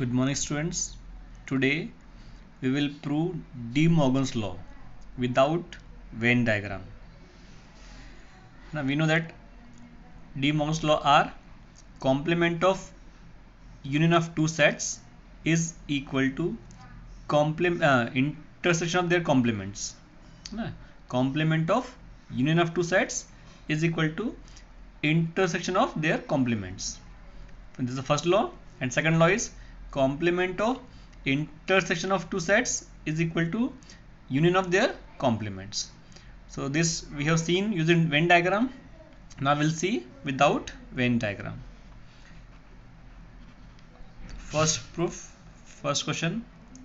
Good morning, students. Today we will prove De Morgan's law without Venn diagram. Now we know that De Morgan's law are complement of union of two sets is equal to intersection of their complements. Complement of union of two sets is equal to intersection of their complements. This is the first law, and second law is complement of intersection of two sets is equal to union of their complements. So this we have seen using Venn diagram. Now we'll see without Venn diagram. First proof, first question.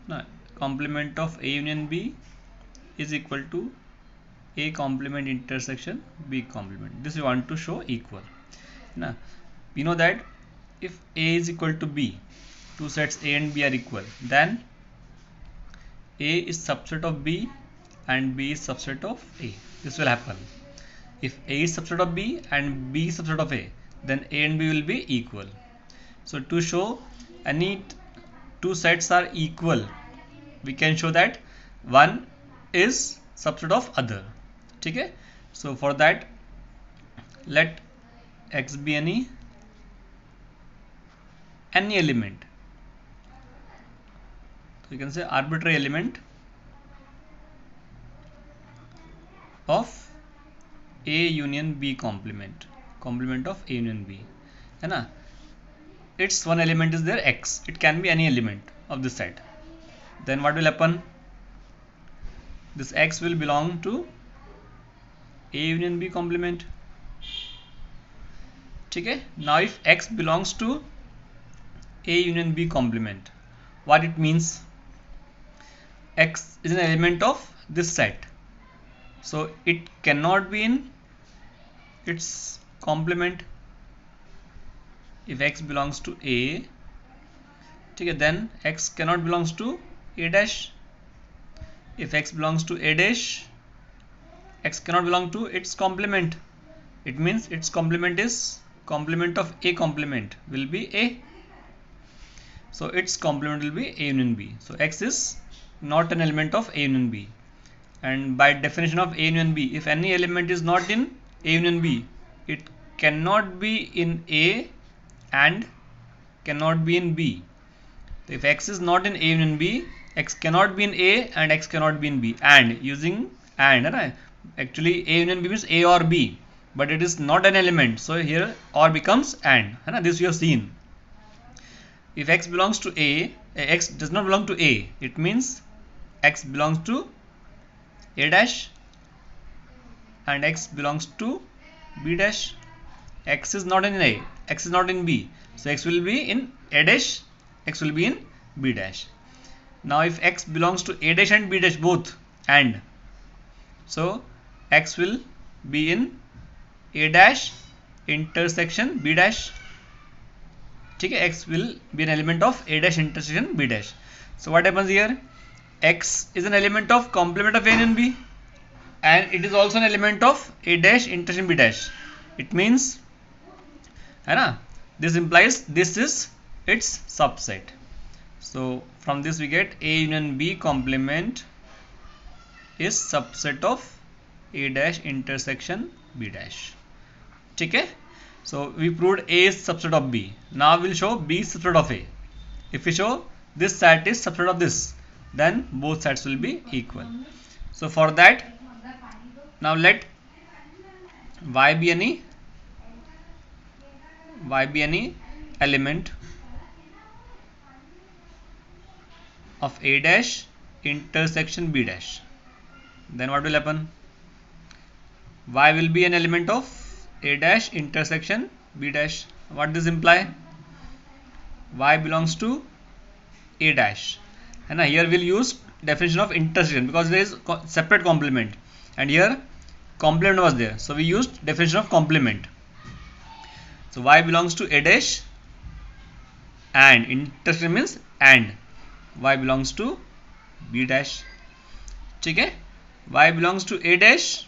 Now, complement of A union B is equal to A complement intersection B complement. This we want to show equal. Now we know that if A is equal to B, two sets A and B are equal, then A is subset of B and B is subset of A. This will happen. If A is subset of B and B is subset of A, then A and B will be equal. So to show any two sets are equal, we can show that one is subset of other. Okay? So for that, let X be any element. So you can say arbitrary element of A union B complement of A union B. है its one element is there X. It can be any element of this set. Then what will happen? This X will belong to A union B complement. Okay? Now if X belongs to A union B complement, what it means? X is an element of this set, so it cannot be in its complement. If X belongs to A, okay, then X cannot belongs to A dash. If X belongs to A dash, X cannot belong to its complement. It means its complement is complement of A complement will be A. So its complement will be A union B. So X is not an element of A union B. And by definition of A union B, if any element is not in A union B, it cannot be in A and cannot be in B. So if X is not in A union B, X cannot be in A and X cannot be in B. And using and, right? Actually A union B means A or B, but it is not an element. So here or becomes and. This we have seen. If X belongs to A, X does not belong to A. It means X belongs to A dash and X belongs to B dash. X is not in A, X is not in B. So X will be in A dash, X will be in B dash. Now if X belongs to A dash and B dash both, and so X will be in A dash intersection B dash. Okay, X will be an element of A dash intersection B dash. So what happens here? X is an element of complement of A and B, and it is also an element of A dash intersection B dash. It means, this implies this is its subset. So from this we get A union B complement is subset of A dash intersection B dash. Okay? So we proved A is subset of B. Now we will show B is subset of A. If we show this set is subset of this, then both sets will be equal. So for that, now let Y be any element of A dash intersection B dash. Then what will happen? Y will be an element of A dash intersection B dash. What does this imply? Y belongs to A dash. And here we'll use definition of intersection because there is separate complement, and here complement was there, so we used definition of complement. So Y belongs to A dash and intersection means and Y belongs to B dash. Okay? Y belongs to A dash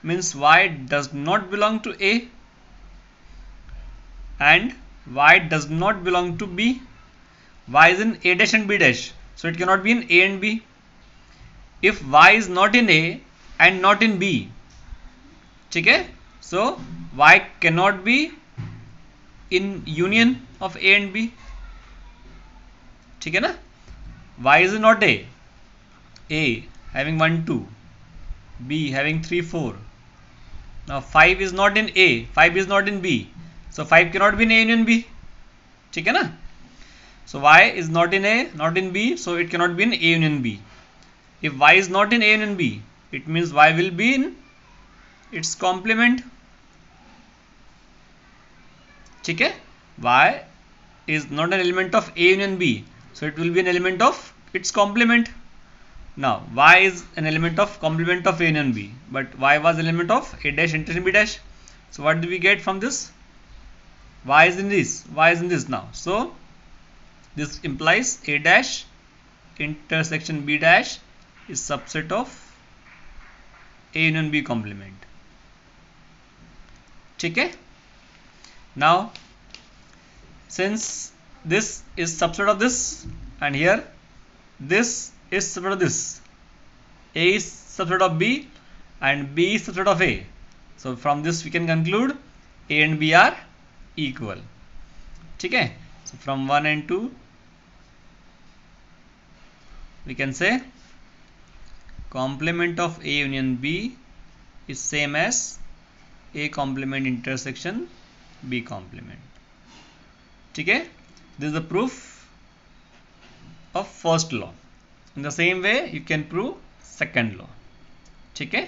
means Y does not belong to A and Y does not belong to B. y is in a dash and b dash, so it cannot be in a and b. If y is not in a and not in b, ठीक है, so y cannot be in union of a and b, ठीक है ना. y is not a having 1 2, b having 3 4. Now 5 is not in a, 5 is not in b, so 5 cannot be in a union b, ठीक है ना. So y is not in a, not in b, so it cannot be in a union b. If y is not in a union b, it means y will be in its complement, ठीक है. y is not an element of a union b, so it will be an element of its complement. Now y is an element of complement of a union b, but y was element of a dash intersection b dash. So what do we get from this? Y is in this, y is in this now. So this implies a dash intersection b dash is subset of a union b complement, ठीक है. Now since this is subset of this and here this is subset of this, a is subset of b and b is subset of a, so from this we can conclude a and b are equal, ठीक है. So from 1 and 2 we can say complement of a union b is same as a complement intersection b complement, ठीक है. This is the proof of first law. In the same way you can prove second law, ठीक है.